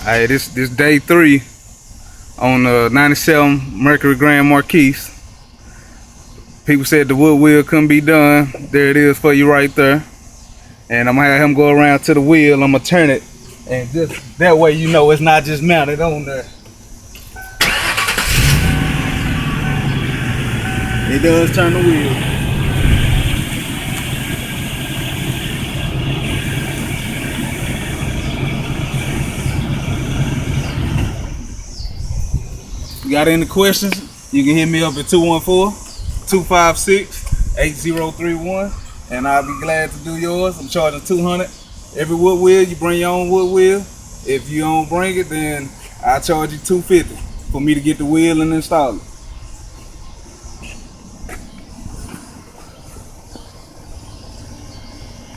Hey, this day 3 on 97 Mercury Grand Marquis. People said the wood wheel couldn't be done. There it is for you right there. And I'm gonna have him go around to the wheel. I'm gonna turn it, and just that way you know it's not just mounted on there. It does turn the wheel. You got any questions, you can hit me up at 214-256-8031, and I'll be glad to do yours. I'm charging $200 every wood wheel. You bring your own wood wheel. If you don't bring it, then I charge you $250 for me to get the wheel and install it.